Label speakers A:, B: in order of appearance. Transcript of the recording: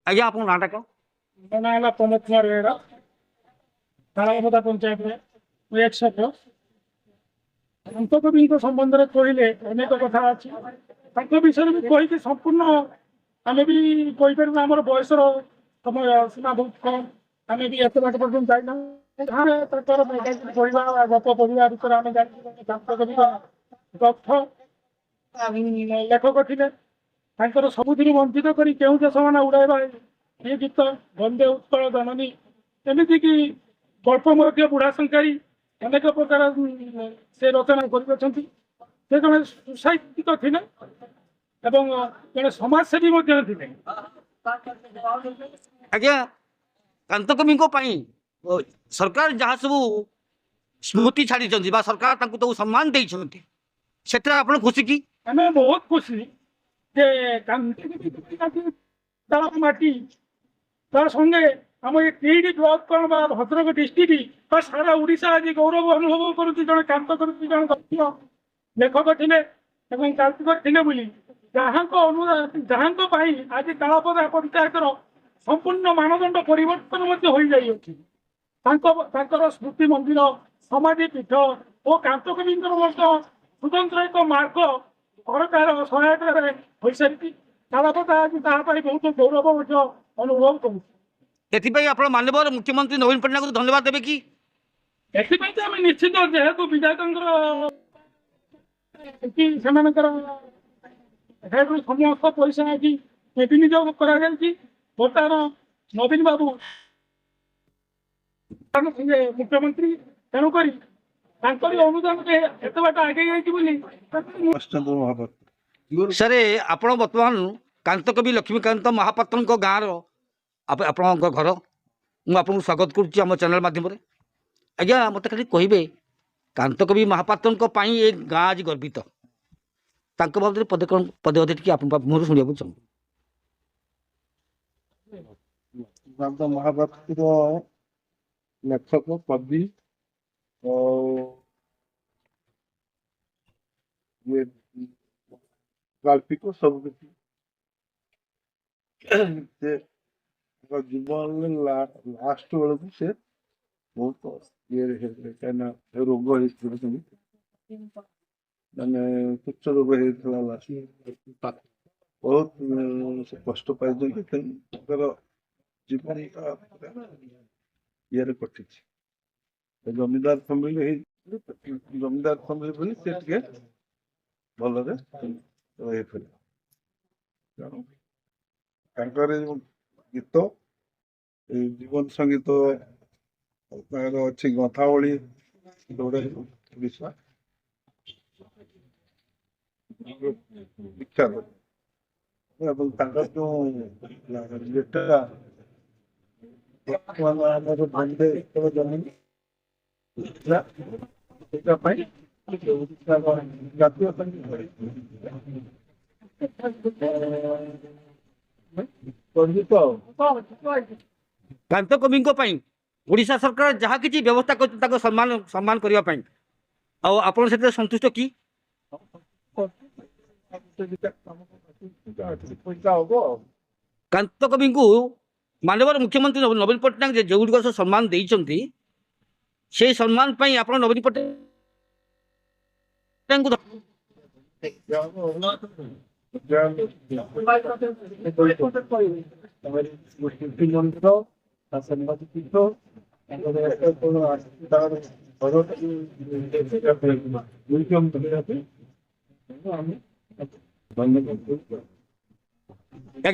A: ଆଜ୍ଞା ଆପଣଙ୍କ ନାଁଟା କ'ଣ?
B: ମୋ ନାଁ ହେଲା ପ୍ରମୋଦ କୁମାର ବେହେରା, ତାଳବଦା ପଞ୍ଚାୟତରେ ଏକ୍ସ ଅନ୍ତକବିଙ୍କ ସମ୍ବନ୍ଧରେ କହିଲେ ଅନେକ କଥା ଅଛି। ତାଙ୍କ ବିଷୟରେ ବି କହିକି ସମ୍ପୂର୍ଣ୍ଣ ଆମେ ବି କହିପାରିବୁ। ଆମର ବୟସର ସମୟ ସୀମା ବହୁତ କମ୍, ଆମେ ବି ଏତେ ବାଟ ପର୍ଯ୍ୟନ୍ତ ଯାଇନା। ତାଙ୍କର ପଢିବା ଗପ ପଢିବା ଭିତରେ ଆମେ ଜାଣିଛୁ ଅନ୍ତକବିଙ୍କ ଗପ ଲେଖକ ଥିଲେ। ତାଙ୍କର ସବୁଥିରୁ ବଞ୍ଚିତ କରି କେଉଁ ଦେଶମାନ ଉଡ଼ାଇବା ଏ ଗୀତ, ବନ୍ଦେ ଉତ୍କଳ ଜନନୀ, ଏମିତିକି ଗଳ୍ପ ମଧ୍ୟ ବୁଢ଼ା ଶଙ୍କାରୀ ଅନେକ ପ୍ରକାର ସେ ରଚନା କରିଅଛନ୍ତି। ସେ ଜଣେ ସୁସାହିତ୍ୟିକ ଥିଲେ ଏବଂ ଜଣେ ସମାଜସେବୀ ମଧ୍ୟ ଥିଲେ।
A: ଆଜ୍ଞା କାନ୍ତକବିଙ୍କ ପାଇଁ ସରକାର ଯାହା ସବୁ ସ୍ମୃତି ଛାଡ଼ିଛନ୍ତି ବା ସରକାର ତାଙ୍କୁ ସବୁ ସମ୍ମାନ ଦେଇଛନ୍ତି, ସେଥିରେ ଆପଣ ଖୁସି କି?
B: ଆମେ ବହୁତ ଖୁସି ଯେ ତାର ମାଟି ତା ସଙ୍ଗେ ଆମ ଏ ତିହିଡି ବ୍ଲକ କ'ଣ ବା ଭଦ୍ରକ ଡିଷ୍ଟ୍ରିକ୍ଟ ବା ସାରା ଓଡ଼ିଶା ଆଜି ଗୌରବ ଅନୁଭବ କରୁଛି। ଜଣେ କାନ୍ତକବି, ଜଣେ ଦକ୍ଷ ଲେଖକ ଥିଲେ ଏବଂ କାରିଗର ଥିଲେ ବୋଲି ଯାହାଙ୍କ ପାଇଁ ଆଜି ତାଳପଦା ପଞ୍ଚାୟତର ସମ୍ପୂର୍ଣ୍ଣ ମାନଦଣ୍ଡ ପରିବର୍ତ୍ତନ ମଧ୍ୟ ହୋଇଯାଇଅଛି। ତାଙ୍କର ସ୍ମୃତି ମନ୍ଦିର, ସମାଧି ପୀଠ ଓ କାନ୍ତକବିଙ୍କର ମଧ୍ୟ ସ୍ୱତନ୍ତ୍ର ଏକ ମାର୍ଗ ସରକାର ସହାୟତାରେ ହୋଇସାରିଛି। ତାଳପଦା ଆଜି ତାହା ପାଇଁ ବହୁତ ଗୌରବ ମଧ୍ୟ ଅନୁଭବ କରୁଛି।
A: ଏଥିପାଇଁ ଆପଣ ମାନ୍ୟବର ମୁଖ୍ୟମନ୍ତ୍ରୀ ନବୀନ ପଟ୍ଟନାୟକଙ୍କୁ ଧନ୍ୟବାଦ ଦେବେ କି?
B: ଏଥିପାଇଁ ତ ଆମେ ନିଶ୍ଚିତ, ଯେହେତୁ ବିଧାୟକଙ୍କର ସେମାନଙ୍କର ସମସ୍ତ ପଇସା ଆଜି ବିନିଯୋଗ କରାଯାଇଛି। ବର୍ତ୍ତମାନ ନବୀନ ବାବୁ ମୁଖ୍ୟମନ୍ତ୍ରୀ, ତେଣୁକରି ତାଙ୍କରି ଅନୁଦାନରେ ଏତେ ବାଟ ଆଗେଇ ଯାଇଛି ବୋଲି।
A: ସାର୍ ଆପଣ ବର୍ତ୍ତମାନ କାନ୍ତକବି ଲକ୍ଷ୍ମୀକାନ୍ତ ମହାପାତ୍ରଙ୍କ ଗାଁର ଆପଣଙ୍କ ଘର, ମୁଁ ଆପଣଙ୍କୁ ସ୍ୱାଗତ କରୁଛି ଆମ ଚ୍ୟାନେଲ୍ ମାଧ୍ୟମରେ। ଆଜ୍ଞା ମୋତେ ଖାଲି କହିବେ, କାନ୍ତକବି ମହାପାତ୍ରଙ୍କ ପାଇଁ ଏ ଗାଁ ଆଜି ଗର୍ବିତ, ତାଙ୍କ ବାବଦରେ ପଦେ ଅଧେ ଟିକେ ଆପଣଙ୍କ ମୁହଁରୁ ଶୁଣିବାକୁ ଚାହୁଁ।
C: ମହାପାତ୍ର ଲେଖକ, କବି ଗାଳ୍ପିକ ସବୁ କିଛି। ସେ ଜୀବନରେ ଲାଷ୍ଟ ବେଳକୁ ସେ ବହୁତ ଇଏରେ ହେଇଥିଲେ, କାହିଁକିନା ରୋଗ ହେଇଥିଲା, ମାନେ ତୁଚ୍ଛ ରୋଗ ହେଇଥିଲା। ବହୁତ ସେ କଷ୍ଟ ପାଇଛନ୍ତି। ତାଙ୍କର ଜୀବନଟା ଇଏରେ କଟିଛି। ଜମିଦାର ଫ୍ୟାମିଲି ଜମିଦାର ଫ୍ୟାମିଲି ବୋଲି ସେ ଟିକେ ଭଲରେ ରହିଥିଲେ। ତେଣୁ ତାଙ୍କର ଗୀତ, ଏଇ ଜୀବନ ସଙ୍ଗୀତ ତାଙ୍କର ଅଛି ଗନ୍ଥାବଳୀ, ଓଡ଼ିଶା ବିଖ୍ୟାତ। ଏବଂ ତାଙ୍କର ଯୋଉ ଯେଟା ଆମର ବନ୍ଦେ ଉତ୍କଳ ଜନନୀ ସେଇଟା ପାଇଁ ଜାତୀୟ ସଙ୍ଗୀତ
A: କାନ୍ତକବିଙ୍କ ପାଇଁ ଓଡ଼ିଶା ସରକାର ଯାହା କିଛି ବ୍ୟବସ୍ଥା କରିଛନ୍ତି ତାଙ୍କୁ ସମ୍ମାନ କରିବା ପାଇଁ, ଆଉ ଆପଣ ସେଥିରେ ସନ୍ତୁଷ୍ଟ କି? କାନ୍ତକବିଙ୍କୁ ମାନ୍ୟବର ମୁଖ୍ୟମନ୍ତ୍ରୀ ନବୀନ ପଟ୍ଟନାୟକ ଯେଉଁଗୁଡ଼ିକ ସବୁ ସମ୍ମାନ ଦେଇଛନ୍ତି, সেই ସମ୍ମାନ ପାଇଁ ଆପଣ ନବୀନ ପଟ୍ଟନାୟକଙ୍କୁ ଆଜ୍ଞା।